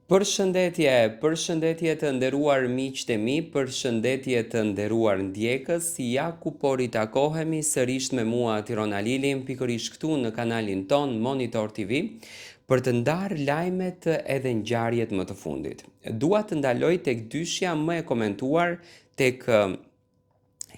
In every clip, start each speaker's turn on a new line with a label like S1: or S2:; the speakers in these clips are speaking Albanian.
S1: Përshëndetje të nderuar miqtë e mi, përshëndetje të nderuar ndjekës, ja ku po ritakohemi sërish me mua Tirona Lilin, pikërisht këtu në kanalin ton Monitor TV, për të ndarë lajmet edhe ngjarjet më të fundit. Dua të ndaloj tek dyshja më e komentuar tek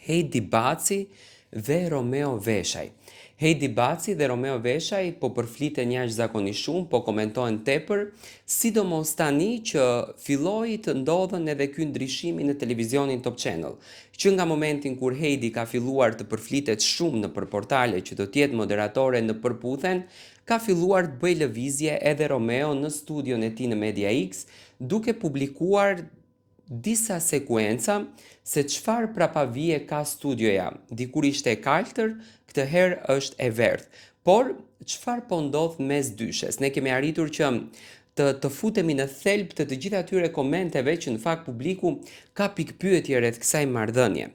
S1: Heidi Baci dhe Romeo Veshaj. Heidi Baci dhe Romeo Veshaj po përfliten jashtëzakonisht shumë, po komentohen tepër, sidomos tani që filloi të ndodhen edhe ky ndryshimi në televizionin Top Channel, që nga momentin kur Heidi ka filluar të përflitet shumë në portale që do të jetë moderatore në përputhen, ka filluar të bëjë lëvizje edhe Romeo në studion e tij në Media X, duke publikuar disa sekuenca se çfarë prapavije ka studioja. Dikur ishte e kaltër, këtë herë është e verdhë. Por çfarë po ndodh mes dyshes? Ne kemi arritur që të futemi në thelb të gjitha atyre komenteve që në fakt publiku ka pikpyetje rreth kësaj marrëdhënie.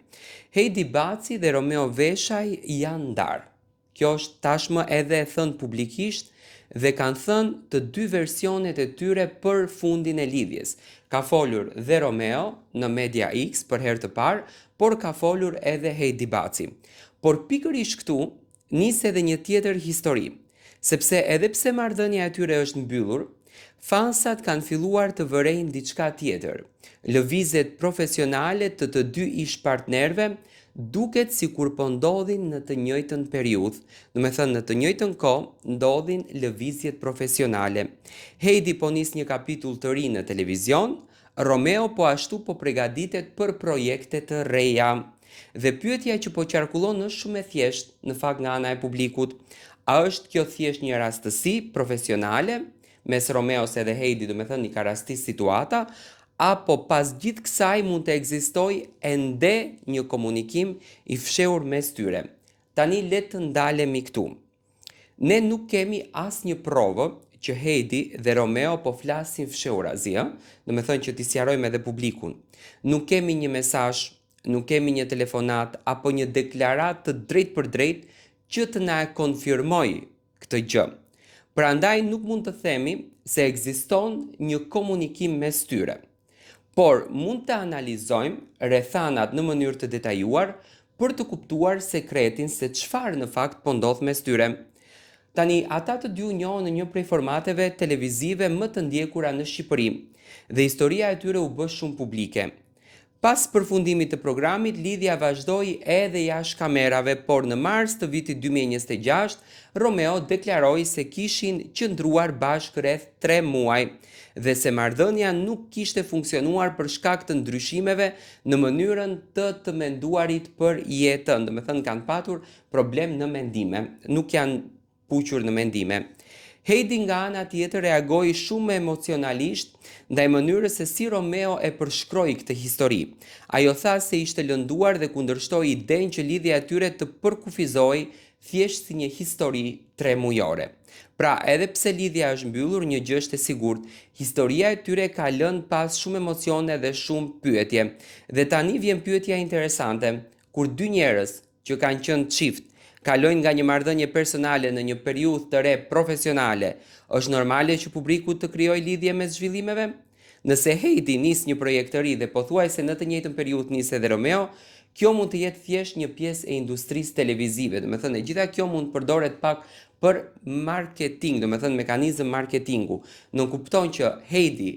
S1: Heidi Baci dhe Romeo Veshaj janë ndarë. Kjo është tashmë edhe e thënë publikisht dhe kanë thënë të dy versionet e tyre për fundin e lidhjes. Ka folur dhe Romeo në Media X për herë të parë, por ka folur edhe Heidi Baci. Por pikërisht këtu nis edhe një tjetër histori, sepse edhe pse marrëdhënia e tyre është mbyllur, fansat kanë filluar të vërejnë diçka tjetër. Lëvizjet profesionale të dy ish partnerve duket si kur po ndodhin në të njëjtën periudhë, do të thënë në të njëjtën kohë ndodhin lëvizjet profesionale. Heidi po nis një kapitull të ri në televizion, Romeo po ashtu po përgatitet për projekte të reja. Dhe pyetja që po qarkullon është shumë e thjeshtë, në fakt nga ana e publikut. A është kjo thjesht një rastësi profesionale mes Romeos edhe Heidi, do të thënë një ka rastis situata, apo pas gjithë kësaj mund të ekzistojë ende një komunikim i fshehur mes tyre. Tani le të ndalemi këtu. Ne nuk kemi asnjë provë që Heidi dhe Romeo po flasin fshehurazi, do të thënë që t'i sqarojmë edhe publikun. Nuk kemi një mesazh, nuk kemi një telefonat apo një deklaratë të drejtë për drejtë që të na e konfirmojë këtë gjë. Prandaj nuk mund të themi se ekziston një komunikim mes tyre. Por mund të analizojmë rrethanat në mënyrë të detajuar për të kuptuar sekretin se çfarë në fakt po ndodh mes tyre. Tani, ata të dy u njohën në një prej formateve televizive më të ndjekura në Shqipëri dhe historia e tyre u bë shumë publike. Pas përfundimit të programit, lidhja vazhdoi edhe jashtë kamerave, por në mars të vitit 2026, Romeo deklaroi se kishin qëndruar bashkë rreth 3 muaj dhe se marrëdhënia nuk kishte funksionuar për shkak të ndryshimeve në mënyrën të menduarit për jetën, do të thënë kanë patur problem në mendime, nuk janë puqur në mendime. Heidi nga ana tjetër reagoi shumë emocionalisht ndaj mënyrës se si Romeo e përshkroi këtë histori. Ajo tha se ishte lënduar dhe kundërshtoi idenë që lidhja e tyre të përkufizoi thjesht si një histori 3 mujore. Pra, edhe pse lidhja është mbyllur, një gjë është e sigurt, historia e tyre ka lënë pas shumë emocione dhe shumë pyetje. Dhe tani vjen pyetja interesante, kur dy njerëz që kanë qenë çift kalojnë nga një marrëdhënie personale në një periudhë të re profesionale, është normale që publiku të krijojë lidhje mes zhvillimeve? Nëse Heidi nis një projekt të ri dhe pothuajse në të njëjtën periudhë nis edhe Romeo, kjo mund të jetë thjesht një pjesë e industrisë televizive, do të thënë gjitha kjo mund përdoret pak për marketing, do të thënë mekanizëm marketingu. Nuk kupton që Heidi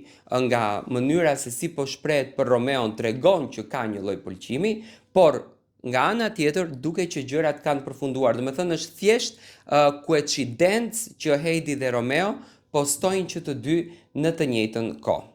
S1: nga mënyra se si po shprehet për Romeon tregon që ka një lloj pëlqimi, por nga ana tjetër duket që gjërat kanë përfunduar. Do të thënë është thjesht koincidencë që Heidi dhe Romeo postojnë që të dy në të njëjtën kohë.